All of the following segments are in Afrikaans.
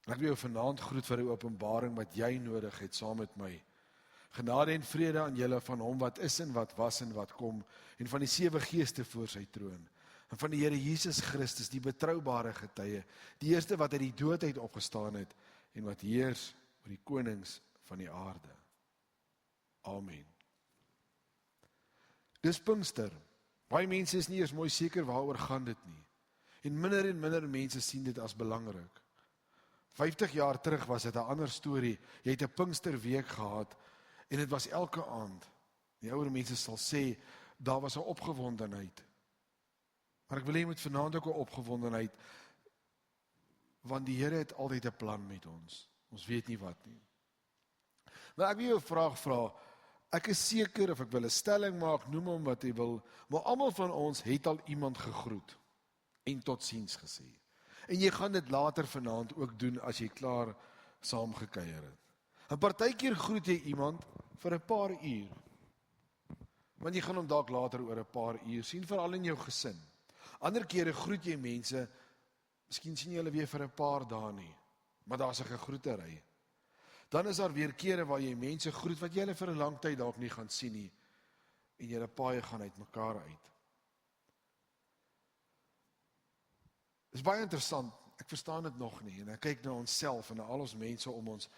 En ek wil jou vanaand groet vir die openbaring wat jy nodig het saam met my. Genade en vrede aan julle van hom wat is en wat was en wat kom, en van die 7 geeste voor sy troon, en van die Here Jesus Christus, die betroubare getuie, die eerste wat uit die dood uit opgestaan het, en wat heers oor die konings van die aarde. Amen. Dis Pinkster. Baie mense is nie eers mooi seker waaroor gaan dit nie. En minder mense sien dit as belangrik. 50 jaar terug was dit 'n ander storie. Jy het 'n Pinksterweek gehad en dit was elke aand. Die ouer mense sal sê, daar was 'n opgewondenheid. Maar ek wil hê met vanaand ook 'n opgewondenheid, want die Here het altyd 'n plan met ons. Ons weet nie wat nie. Maar ek wil jou 'n vraag vra. Ek is seker, of ek wil 'n stelling maak, noem hom wat jy wil, maar almal van ons het al iemand gegroet en totsiens gesê. En jy gaan dit later vanaand ook doen as jy klaar saam gekuier het. 'n Partykeer groet jy iemand vir 'n paar uur. Want jy gaan hom dalk later oor 'n paar uur sien, veral in jou gesin. Ander kere groet jy mense, miskien sien jy hulle weer vir 'n paar dae nie, maar daar's 'n gegroetery. Dan is daar weer kere waar jy mense groet wat jy hulle vir 'n lang tyd dalk nie gaan sien nie, en julle paaie gaan uit mekaar uit. Dit is baie interessant, ek verstaan dit nog nie, en ek kyk na onsself en na al ons mense om ons.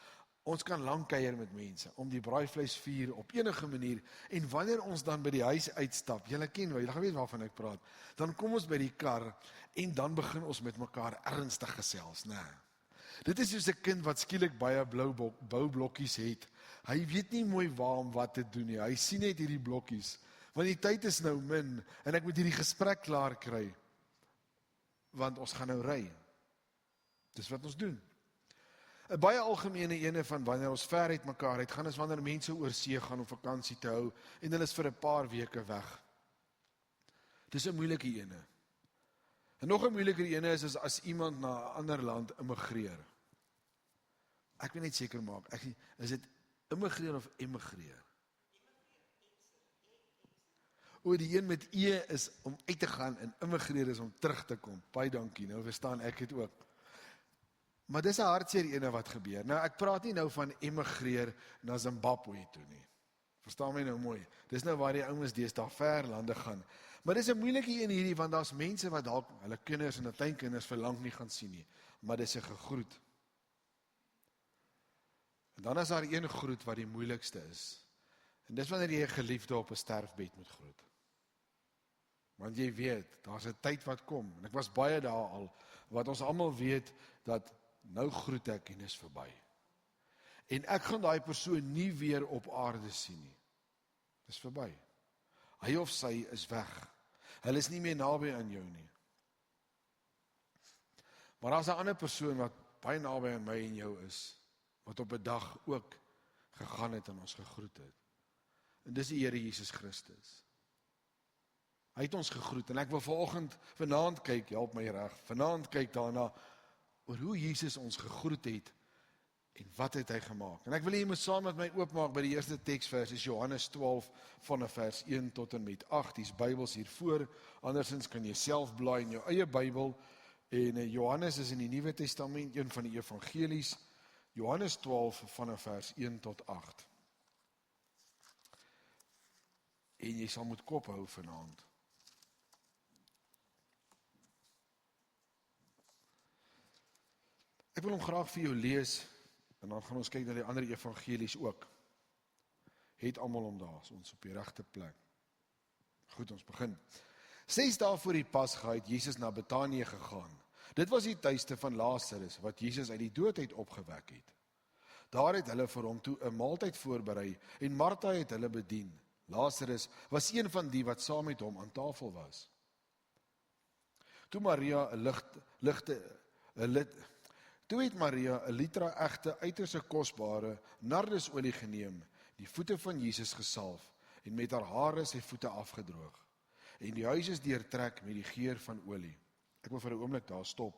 Ons kan lang kuier met mense, om die braaivleisvuur op enige manier, en wanneer ons dan by die huis uitstap, julle ken wel, julle gaan weet waarvan ek praat, dan kom ons by die kar, en dan begin ons met mekaar ernstig gesels, nee. Dit is soos 'n kind wat skielik baie boublokkies het. Hy weet nie mooi waar om wat te doen nie. Hy sien net hierdie blokkies, want die tyd is nou min, en ek moet hierdie gesprek klaar kry, want ons gaan nou ry. Dis wat ons doen. 'n Baie algemene ene van wanneer ons ver uit mekaar uit gaan, is wanneer mense oor see gaan om vakansie te hou, en hulle is vir 'n paar weke weg. Dis 'n moeilike ene. En nog 'n moeiliker ene is as iemand na 'n ander land immigreer. Ek wil net seker maak, is dit immigreer of emigreer? Die een met E is om uit te gaan, en immigreer is om terug te kom. Baie dankie, nou verstaan ek het ook. Maar dis 'n hartseer ene wat gebeur. Nou, ek praat nie nou van emigreer na Zimbabwe toe nie. Verstaan my nou mooi. Dis nou waar die ouens deesdae ver lande gaan. Maar dis 'n moeilike een hierdie, want daar's mense wat dalk hulle kinders en hulle kleinkinders vir lank nie gaan sien nie. Maar dis 'n gegroet. En dan is daar een groet wat die moeilikste is. En dis wanneer jy 'n geliefde op 'n sterfbed moet groet. Want jy weet, daar's 'n tyd wat kom, en ek was baie daar al, wat ons almal weet, dat nou groet ek en is verby. En ek gaan daai persoon nie weer op aarde sien nie. Dis verby. Hy of sy is weg. Hulle is nie meer naby aan jou nie. Maar daar's 'n ander persoon wat baie naby aan my en jou is, wat op 'n dag ook gegaan het en ons gegroet het. En dis die Here Jesus Christus. Hy het ons gegroet, en ek wil vanaand kyk, help my reg, vanaand kyk daarna, oor hoe Jesus ons gegroet het, en wat het hy gemaak. En ek wil jy moet saam met my oopmaak by die eerste teksvers, is Johannes 12, vanaf vers 1 tot en met 8, die Bybels hiervoor, andersins kan jy self blaai in jou eie Bybel, en Johannes is in die Nuwe Testament, een van die evangelies, Johannes 12, vanaf vers 1 tot 8. En jy sal moet kop hou vanaand. Ek wil hom graag vir jou lees, en dan gaan ons kyk na die ander evangelies ook. Het almal om daar, so ons op die regte plek. Goed, ons begin. 6 dae voor die Pasga het Jesus na Betanië gegaan. Dit was die tuiste van Lazarus, wat Jesus uit die dood uit opgewek het. Daar het hulle vir hom toe 'n maaltyd voorberei, en Martha het hulle bedien. Lazarus was een van die wat saam met hom aan tafel was. Toe het Maria 'n litra egte, uiters kosbare nardesolie geneem, die voete van Jesus gesalf, en met haar hare sy voete afgedroog. En die huis is deurtrek met die geur van olie. Ek wil vir 'n oomblik daar stop.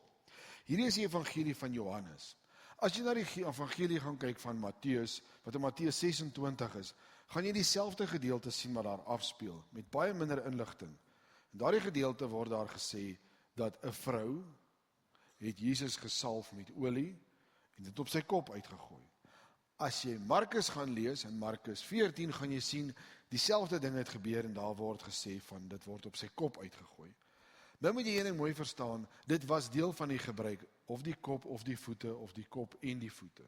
Hierdie is die evangelie van Johannes. As jy na die evangelie gaan kyk van Matteus, wat in Matteus 26 is, gaan jy dieselfde gedeelte sien wat daar afspeel, met baie minder inligting. In daardie gedeelte word daar gesê, dat 'n vrou het Jesus gesalf met olie, en dit op sy kop uitgegooi. As jy Markus gaan lees, in Markus 14 gaan jy sien, dieselfde ding het gebeur en daar word gesê van, dit word op sy kop uitgegooi. Nou moet jy een ding mooi verstaan, dit was deel van die gebruik, of die kop, of die voete, of die kop en die voete.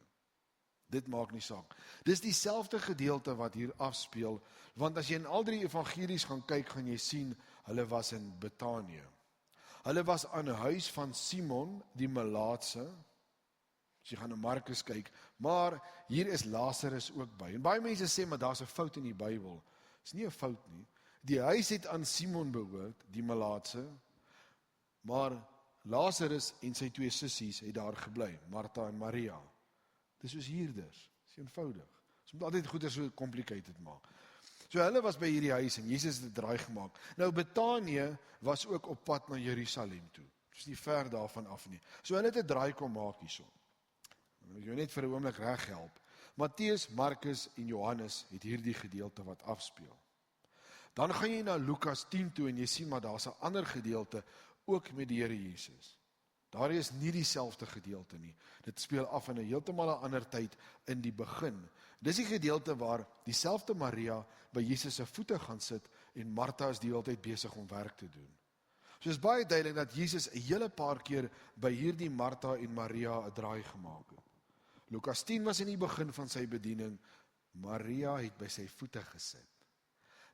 Dit maak nie saak. Dis dieselfde gedeelte wat hier afspeel, want as jy in al drie evangelies gaan kyk, gaan jy sien, hulle was in Betanië. Hulle was aan die huis van Simon, die Melaatse. As jy gaan na Markus kyk, maar hier is Lazarus ook by. En baie mense sê, maar daar's 'n fout in die Bybel. Dis nie 'n fout nie. Die huis het aan Simon behoort, die Melaatse, maar Lazarus en sy twee sissies het daar gebly, Martha en Maria. Dis soos hierders, dis eenvoudig. Ons moet altyd goeie so complicated maak. So hulle was by hierdie huis en Jesus het 'n draai gemaak. Nou Betanië was ook op pad na Jerusalem toe. Dis nie ver daarvan af nie. So hulle het 'n draai kom maak hierso. Ek wil net vir 'n oomblik reg help. Matteus, Markus en Johannes het hierdie gedeelte wat afspeel. Dan gaan jy na Lukas 10 toe en jy sien maar daar's 'n ander gedeelte ook met die Here Jesus. Daar is nie dieselfde gedeelte nie. Dit speel af in 'n heeltemal 'n ander tyd in die begin. Dis die gedeelte waar dieselfde Maria by Jesus se voete gaan sit en Martha is die hele tyd besig om werk te doen. So is baie duidelik dat Jesus 'n hele paar keer by hierdie Martha en Maria 'n draai gemaak het. Lukas 10 was in die begin van sy bediening. Maria het by sy voete gesit.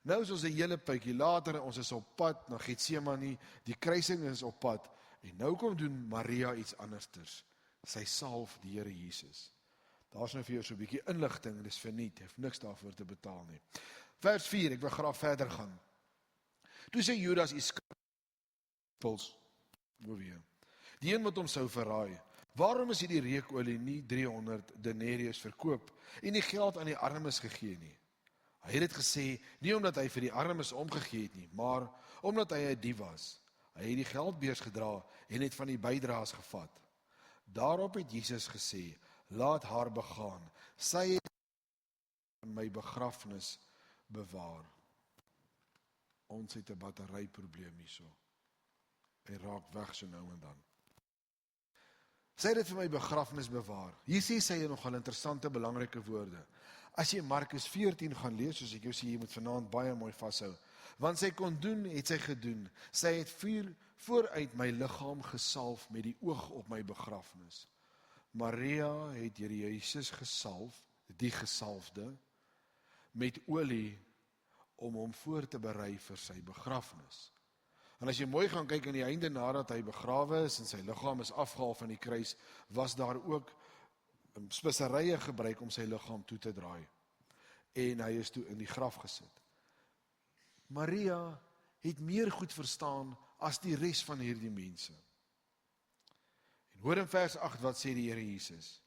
Nou is ons 'n hele tydjie later, ons is op pad na Getsemane, die kruising is op pad, en nou kom doen Maria iets andersters. Sy salf die Here Jesus. Daar's nou vir jou so 'n bietjie inligting, dis verniet, heeft niks daarvoor te betaal nie. Vers 4, ek wil graag verder gaan. Toe sê Judas Iskariot, die een wat hom sou verraai, waarom is hierdie reukolie nie 300 denarius verkoop en die geld aan die armes gegee nie? Hy het dit gesê, nie omdat hy vir die armes omgegee het nie, maar omdat hy 'n dief was. Hy het die geldbeurs gedra en het van die bydraes gevat. Daarop het Jesus gesê, laat haar begaan. Sy het my begrafnis bewaar. Ons het 'n batteryprobleem hierso. Hy raak weg so nou en dan. Sy het dit vir my begrafnis bewaar. Hier sê sy nogal interessante, belangrike woorde. As jy Markus 14 gaan lees, soos ek jou sê, jy moet vanaand baie mooi vashou. Want sy kon doen, het sy gedoen. Sy het vooruit my liggaam gesalf met die oog op my begrafnis. Maria het deur Jesus gesalf, die gesalfde, met olie om hom voor te berei vir sy begrafnis. En as jy mooi gaan kyk aan die einde nadat hy begrawe is en sy liggaam is afgehaal van die kruis, was daar ook speserye gebruik om sy liggaam toe te draai. En hy is toe in die graf gesit. Maria het meer goed verstaan as die res van hierdie mense. En hoor in vers 8 wat sê die Here Jesus.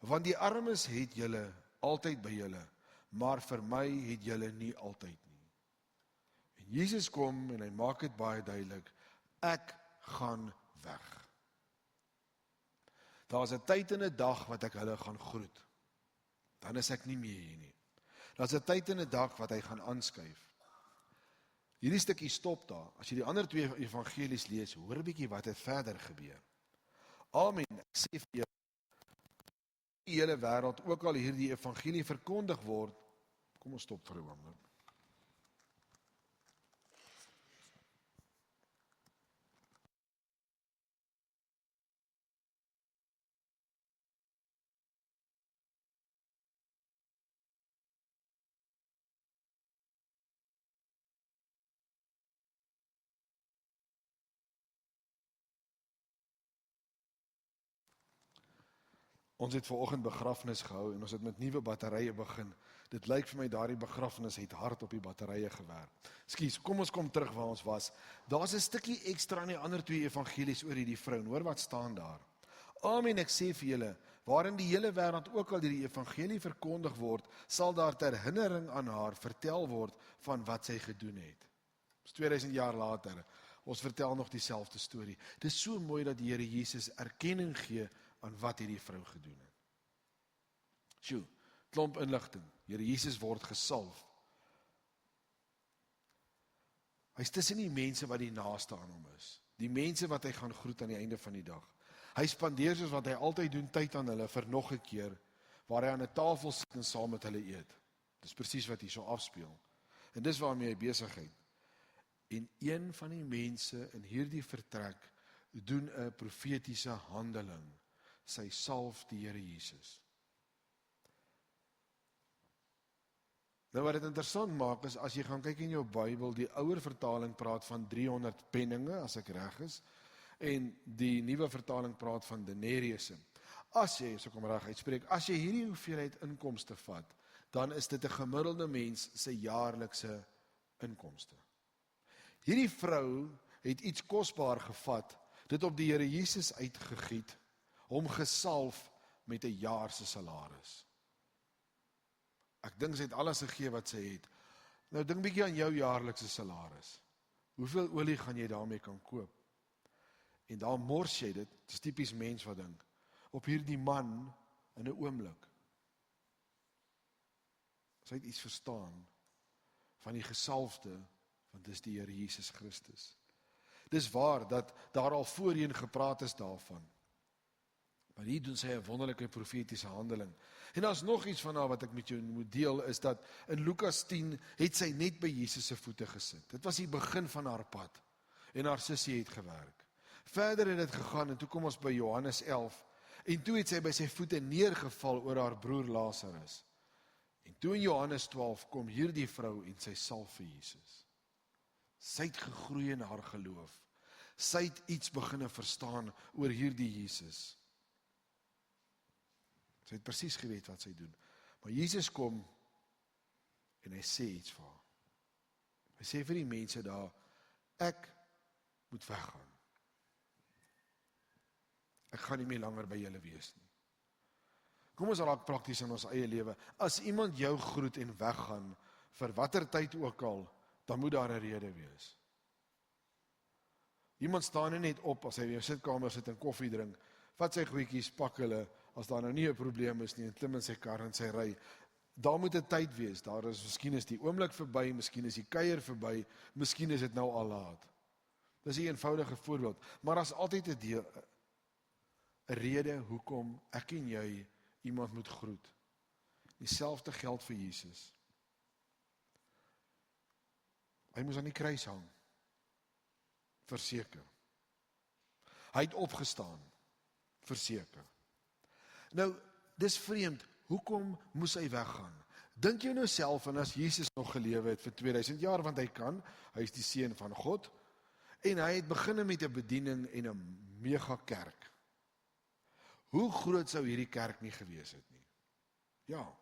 Want die armes het julle altyd by julle, maar vir my het julle nie altyd nie. En Jesus kom en hy maak dit baie duidelik, ek gaan weg. Daar's 'n tyd en 'n dag wat ek hulle gaan groet. Dan is ek nie meer hier nie. Daar's 'n tyd en 'n dag wat hy gaan aanskuif. Hierdie stukkie stop daar. As jy die ander twee evangelies lees, hoor 'n bietjie wat het verder gebeur. Amen. Ek sê vir julle, die hele wêreld, ook al hierdie evangelie verkondig word, kom ons stop vir 'n oomblik. Ons het vanoggend begrafnis gehou en ons het met nuwe batterye begin. Dit lyk vir my daardie begrafnis het hard op die batterye gewerk. Skus, kom ons kom terug waar ons was. Daar's 'n stukkie ekstra in die ander twee evangelies oor hierdie vrou. En hoor wat staan daar. Amen, ek sê vir julle, waarin die hele wêreld ook al hierdie evangelie verkondig word, sal daar ter herinnering aan haar vertel word van wat sy gedoen het. Dis 2000 jaar later. Ons vertel nog dieselfde storie. Dit is so mooi dat die Here Jesus erkenning gee aan wat hierdie vrou gedoen het. Sjoe, klomp inligting. Here Jesus word gesalf. Hy's tussen die mense wat die naaste aan hom is. Die mense wat hy gaan groet aan die einde van die dag. Hy spandeer soos wat hy altyd doen tyd aan hulle vir nog 'n keer, waar hy aan 'n tafel sit en saam met hulle eet. Dis presies wat hier so afspeel. En dis waarmee hy besigheid. En een van die mense in hierdie vertrek doen 'n profetiese handeling. Sy salf die Here Jesus. Nou wat dit interessant maak is, as jy gaan kyk in jou Bybel, die ouer vertaling praat van 300 penninge, as ek reg is, en die nuwe vertaling praat van denariusse. As jy, so kom reg uitspreek, as jy hierdie hoeveelheid inkomste vat, dan is dit 'n gemiddelde mens se jaarlikse inkomste. Hierdie vrou het iets kosbaar gevat, dit op die Here Jesus uitgegiet, hom gesalf met 'n jaar se salaris. Ek dink sy het alles gegee wat sy het. Nou dink bietjie aan jou jaarlikse salaris. Hoeveel olie gaan jy daarmee kan koop? En daar mors jy dit, dis tipies mens wat dink, op hierdie man in 'n oomblik. Sy het iets verstaan van die gesalfde, want dis die Here Jesus Christus. Dis waar dat daar al voorheen gepraat is daarvan. Maar hier doen sy 'n wonderlike profetiese handeling. En daar's nog iets van haar wat ek met jou moet deel, is dat in Lukas 10 het sy net by Jesus se voete gesit. Dit was die begin van haar pad. En haar sussie het gewerk. Verder het dit gegaan en toe kom ons by Johannes 11. En toe het sy by sy voete neergeval oor haar broer Lazarus. En toe in Johannes 12 kom hierdie vrou en sy salf vir Jesus. Sy het gegroei in haar geloof. Sy het iets begine verstaan oor hierdie Jesus. Sy het presies geweet wat sy doen. Maar Jesus kom en hy sê iets vir haar. Hy sê vir die mense daar, ek moet weggaan. Ek gaan nie meer langer by julle wees nie. Kom ons raak prakties in ons eie lewe. As iemand jou groet en weggaan, vir watter tyd ook al, dan moet daar 'n rede wees. Iemand staan nie net op as hy in jou sitkamer sit en koffie drink, vat sy goedjies, pak hulle, as daar nou nie 'n probleem is nie, en klim in sy kar en sy ry. Daar moet 'n tyd wees, daar is, miskien is die oomblik verby, miskien is die kuier verby, miskien is dit nou al laat. Dis 'n eenvoudige voorbeeld, maar daar's altyd 'n rede hoekom ek en jy iemand moet groet. Dieselfde geld vir Jesus. Hy moes aan die kruis hang. Verseker. Hy het opgestaan. Verseker. Nou, dis vreemd. Hoekom moes hy weggaan? Dink jy nou self, en as Jesus nog gelewe het vir 2000 jaar, want hy is die seun van God, en hy het begin met 'n bediening en 'n mega kerk. Hoe groot sou hierdie kerk nie gewees het nie? Ja.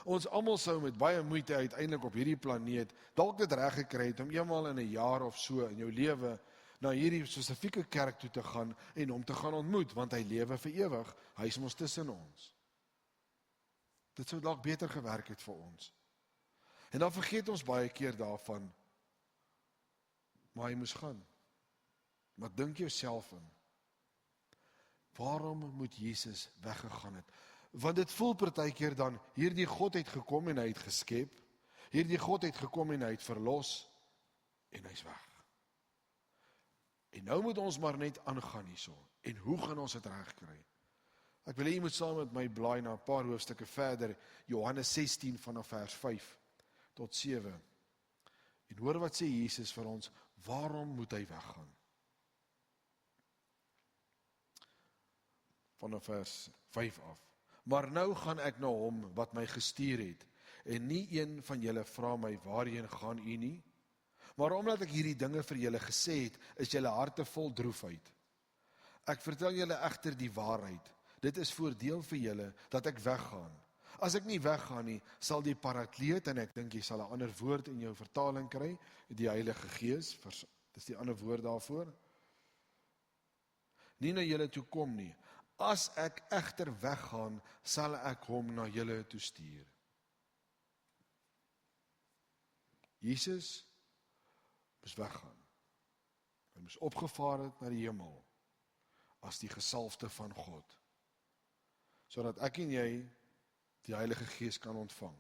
Ons almal sou met baie moeite uiteindelik op hierdie planeet dalk dit reg gekry het om eenmal in 'n jaar of so in jou lewe na hierdie spesifieke kerk toe te gaan en hom te gaan ontmoet, want hy lewe vir ewig. Hy is mos tussen ons. Dit sou dalk beter gewerk het vir ons. En dan vergeet ons baie keer daarvan, maar hy moes gaan. Maar dink jouself in, waarom moet Jesus weggegaan het? Want dit voel partykeer dan, hierdie God het gekom en hy het geskep, hierdie God het gekom en hy het verlos, en hy is weg. En nou moet ons maar net aangaan hierso, en hoe gaan ons dit regkry? Ek wil hê jy moet saam met my blaai na 'n paar hoofstukke verder, Johannes 16 vanaf vers 5 tot 7. En hoor wat sê Jesus vir ons, waarom moet hy weggaan? Vanaf vers 5 af. Maar nou gaan ek na hom wat my gestuur het, en nie een van julle vra my, waarheen gaan u nie? Maar omdat ek hierdie dinge vir julle gesê het, is julle harte vol droefheid. Ek vertel julle egter die waarheid. Dit is voordeel vir julle dat ek weggaan. As ek nie weggaan nie, sal die parakleet, en ek dink jy sal 'n ander woord in jou vertaling kry, die Heilige Gees, dis die ander woord daarvoor, nie na julle toe kom nie. As ek egter weggaan, sal ek hom na julle toe stuur. Jesus moes weggaan. Hy moes opgevaar het na die hemel as die gesalfde van God, sodat ek en jy die Heilige Gees kan ontvang.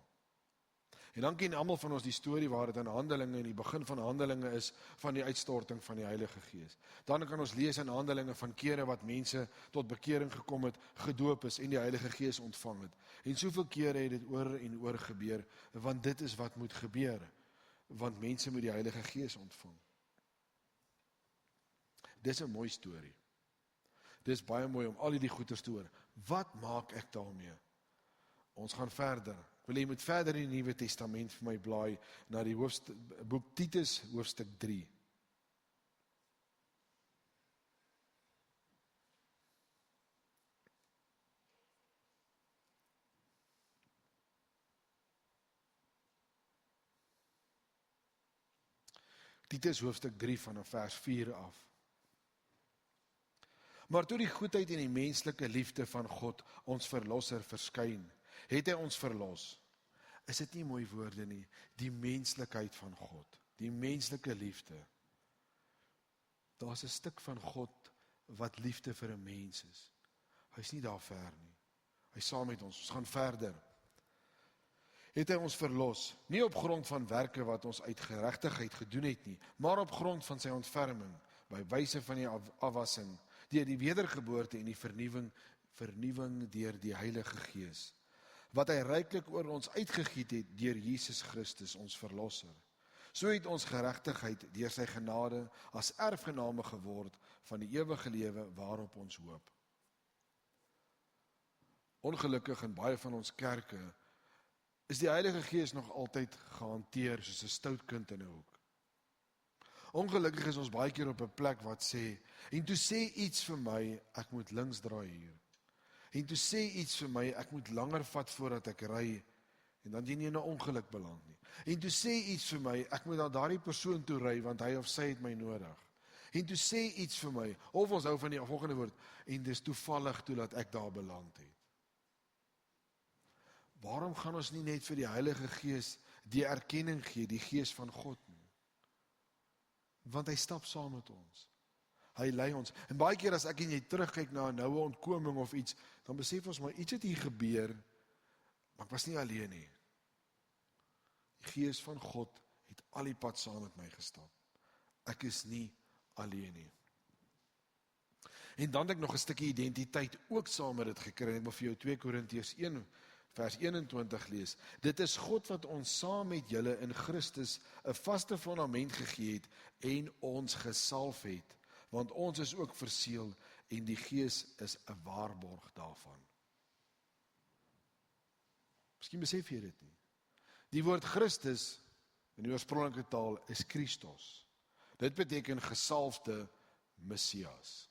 En dan ken almal van ons die storie waar dit in Handelinge, in die begin van Handelinge is, van die uitstorting van die Heilige Gees. Dan kan ons lees in Handelinge van kere wat mense tot bekering gekom het, gedoop is en die Heilige Gees ontvang het. En soveel kere het dit oor en oor gebeur, want dit is wat moet gebeur, want mense moet die Heilige Gees ontvang. Dis 'n mooi storie. Dis baie mooi om al hierdie goeters te hoor. Wat maak ek daarmee? Ons gaan verder. Ek wil jy moet verder in die Nuwe Testament vir my blaai na die boek Titus, hoofstuk 3. Titus hoofstuk 3 vanaf vers 4 af. Maar toe die goedheid en die menslike liefde van God, ons verlosser, verskyn, het hy ons verlos. Is dit nie mooi woorde nie? Die menslikheid van God, die menslike liefde. Daar's 'n stuk van God wat liefde vir 'n mens is. Hy's nie daar ver nie. Hy's saam met ons gaan verder. Het hy ons verlos, nie op grond van werke wat ons uit geregtigheid gedoen het nie, maar op grond van sy ontferming, by wyse van die afwassing, deur die wedergeboorte en die vernuwing deur die Heilige Gees, wat hy ryklik oor ons uitgegiet het deur Jesus Christus, ons verlosser. So het ons geregtigheid deur sy genade as erfgename geword van die ewige lewe waarop ons hoop. Ongelukkig in baie van ons kerke is die Heilige Gees nog altyd gehanteer soos 'n stout kind in 'n hoek. Ongelukkig is ons baie keer op 'n plek wat sê, en toe sê iets vir my, ek moet links draai hier. En toe sê iets vir my, ek moet langer vat voordat ek ry, en dan jy nie in 'n ongeluk beland nie. En toe sê iets vir my, ek moet na daardie persoon toe ry, want hy of sy het my nodig. En toe sê iets vir my, of ons hou van die volgende woord, en dis toevallig toe dat ek daar beland het. Waarom gaan ons nie net vir die Heilige Gees die erkenning gee, die Gees van God nie? Want hy stap saam met ons. Hy lei ons. En baie keer as ek en jy terugkyk na 'n noue ontkoming of iets, dan besef ons maar iets het hier gebeur, maar ek was nie alleen nie. Die Gees van God het al die pad saam met my gestap. Ek is nie alleen nie. En dan het ek nog 'n stukkie identiteit ook saam met dit gekry. Ek wil vir jou 2 Korintiërs 1 vers 21 lees. Dit is God wat ons saam met julle in Christus 'n vaste fundament gegee het en ons gesalf het, want ons is ook verseël en die Gees is 'n waarborg daarvan. Miskien besef jy dit nie. Die woord Christus in die oorspronklike taal is Christos. Dit beteken gesalfde Messias.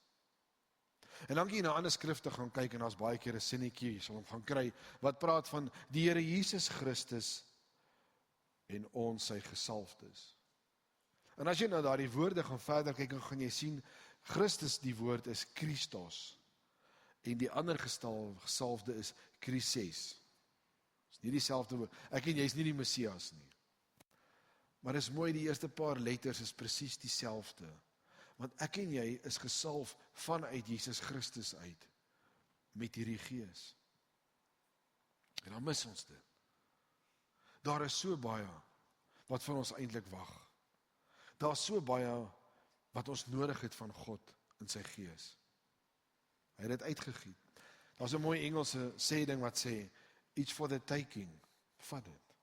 En dan kan jy na ander skrifte gaan kyk en daar's baie keer 'n sinnetjie jy sal hom gaan kry wat praat van die Here Jesus Christus en ons sy gesalfdes. En as jy nou daardie woorde gaan verder kyk, dan gaan jy sien Christus, die woord is Christos en die ander gesalfde is Chrises. Dis nie dieselfde woord. Ek en jy is nie die Messias nie. Maar dis mooi, die eerste paar letters is presies dieselfde. Want ek en jy is gesalf vanuit Jesus Christus uit met hierdie Gees. En dan mis ons dit. Daar is so baie wat van ons eintlik wag. Daar is so baie wat ons nodig het van God in sy Gees. Hy het dit uitgegiet. Daar's 'n mooi Engelse sê-ding wat sê, it's for the taking. Vat dit.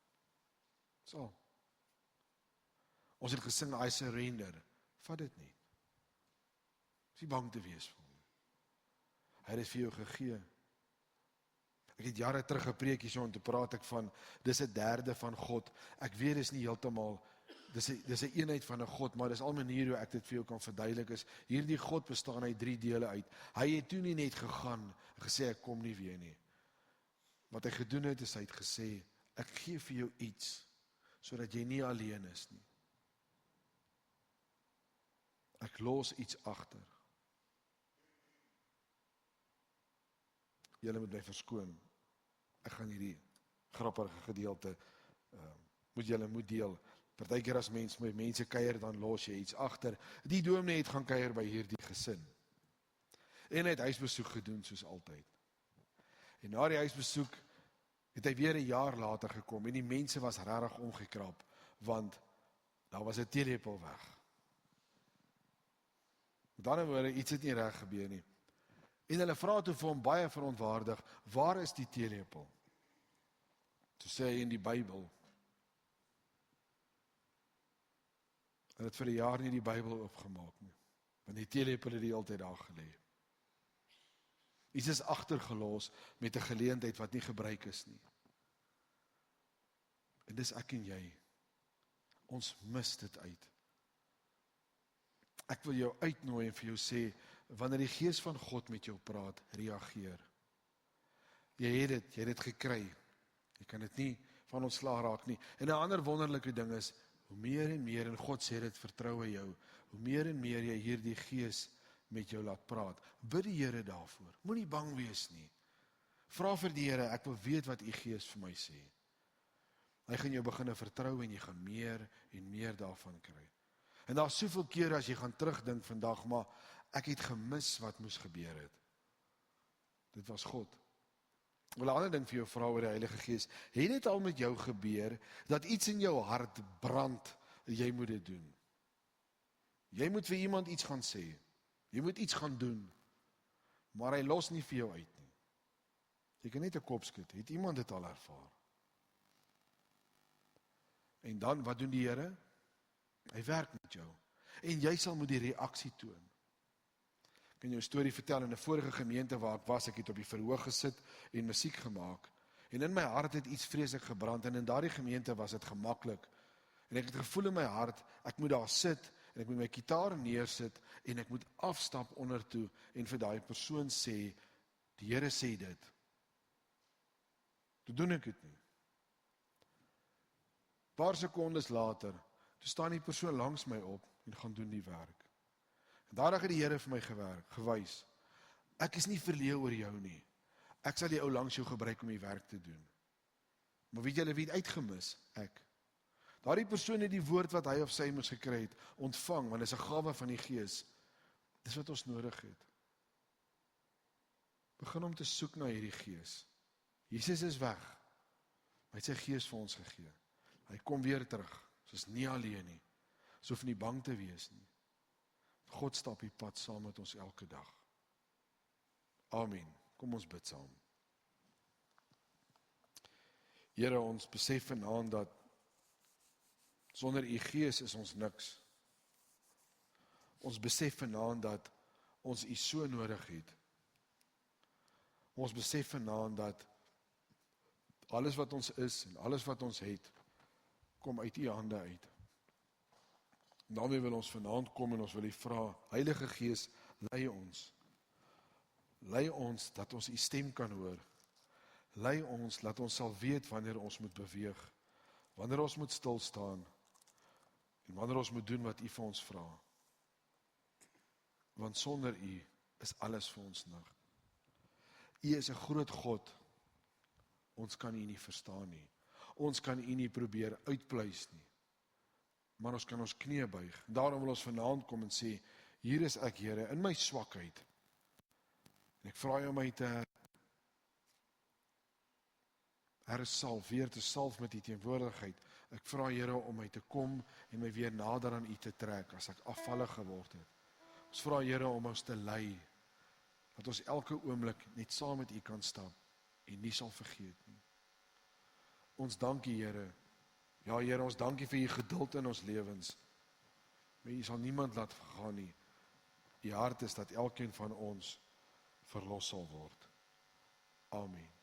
So. Ons het gesing, I surrender. Vat dit nie. Is nie bang te wees vir hom. Hy het dit vir jou gegee. Ek het jare terug gepreek hierso en toe praat ek van, dis 'n derde van God. Ek weet dis nie heeltemal, dis 'n eenheid van 'n God, maar dis al maniere hoe ek dit vir jou kan verduidelik is, hierdie God bestaan uit 3 dele uit. Hy het toe nie net gegaan en gesê ek kom nie weer nie. Wat hy gedoen het is hy het gesê, ek gee vir jou iets, sodat jy nie alleen is nie. Ek los iets agter. Julle moet my verskoon. Ek gaan hierdie grappige gedeelte moet julle moet deel. Partykeer as met mense kuier, dan los jy iets agter. Die dominee het gaan kuier by hierdie gesin. En hy het huisbesoek gedoen soos altyd. En na die huisbesoek het hy weer 'n jaar later gekom en die mense was regtig omgekrap, want daar was 'n teelepel weg. Met ander woorde, iets het nie reg gebeur nie. En hulle vra toe vir hom baie verontwaardig, waar is die teelepel? Toe sê hy in die Bybel. Hulle het vir 'n jaar nie die Bybel oopgemaak nie, want die teelepel het die hele tyd daar gelê. Iets is agtergelos met 'n geleentheid wat nie gebruik is nie. En dis ek en jy. Ons mis dit uit. Ek wil jou uitnooi en vir jou sê, wanneer die Gees van God met jou praat, reageer. Jy het dit gekry. Jy kan dit nie van ontslae raak nie. En 'n ander wonderlike ding is, hoe meer en meer, en God sê dit, vertrou hy jou, hoe meer en meer jy hierdie Gees met jou laat praat. Bid die Here daarvoor. Moenie bang wees nie. Vra vir die Here, ek wil weet wat u Gees vir my sê. Hy gaan jou begin vertrou en jy gaan meer en meer daarvan kry. En daar's soveel kere as jy gaan terugdink vandag, maar ek het gemis wat moes gebeur het. Dit was God. Ek wil 'n ander ding vir jou vra oor die Heilige Gees. Het dit al met jou gebeur, dat iets in jou hart brand, jy moet dit doen? Jy moet vir iemand iets gaan sê. Jy moet iets gaan doen. Maar hy los nie vir jou uit nie. Jy kan net 'n kop skud. Het iemand dit al ervaar? En dan, wat doen die Here? Hy werk met jou. En jy sal moet die reaksie toon. Ek kan jou 'n storie vertel in 'n vorige gemeente waar ek was. Ek het op die verhoog gesit en musiek gemaak. En in my hart het iets vreeslik gebrand. En in daardie gemeente was dit gemaklik. En ek het gevoel in my hart, ek moet daar sit en ek moet my gitaar neersit en ek moet afstap ondertoe en vir daai persoon sê, die Here sê dit. Toe doen ek dit nie. Paar sekondes later, toe staan die persoon langs my op en gaan doen die werk. En daardag het die Here vir my gewys. Ek is nie verleë oor jou nie. Ek sal die ou langs jou gebruik om die werk te doen. Maar weet julle wie het uitgemis? Ek. Daardie persoon het die woord wat hy of sy moes gekry het, ontvang, want dit is 'n gawe van die Gees. Dis wat ons nodig het. Begin om te soek na hierdie Gees. Jesus is weg. Hy het sy Gees vir ons gegee. Hy kom weer terug. Ons is nie alleen nie. Ons hoef nie bang te wees nie. God stap die pad saam met ons elke dag. Amen. Kom ons bid saam. Here, ons besef vanaand dat sonder u Gees is ons niks. Ons besef vanaand dat ons u so nodig het. Ons besef vanaand dat alles wat ons is en alles wat ons het, kom uit u hande uit. En daarmee wil ons vanaand kom en ons wil u vra, Heilige Gees, lei ons. Lei ons dat ons u stem kan hoor. Lei ons dat ons sal weet wanneer ons moet beweeg, wanneer ons moet stil staan en wanneer ons moet doen wat u vir ons vra. Want sonder u is alles vir ons nig. U is 'n groot God. Ons kan u nie verstaan nie. Ons kan u nie probeer uitpleis nie. Maar ons kan ons knieë buig. Daarom wil ons vanaand kom en sê, hier is ek, Here, in my swakheid. En ek vra u om my te hersalf, weer te salf met die teenwoordigheid. Ek vra, Here, om my te kom en my weer nader aan u te trek as ek afvallig geword het. Ons vra, Here, om ons te lei, dat ons elke oomblik net saam met u kan stap en nie sal vergeet nie. Ons dankie, Here. Ja, Here, ons dankie vir u geduld in ons lewens. Maar u sal niemand laat vergaan nie. U hart is dat elkeen van ons verlos sal word. Amen.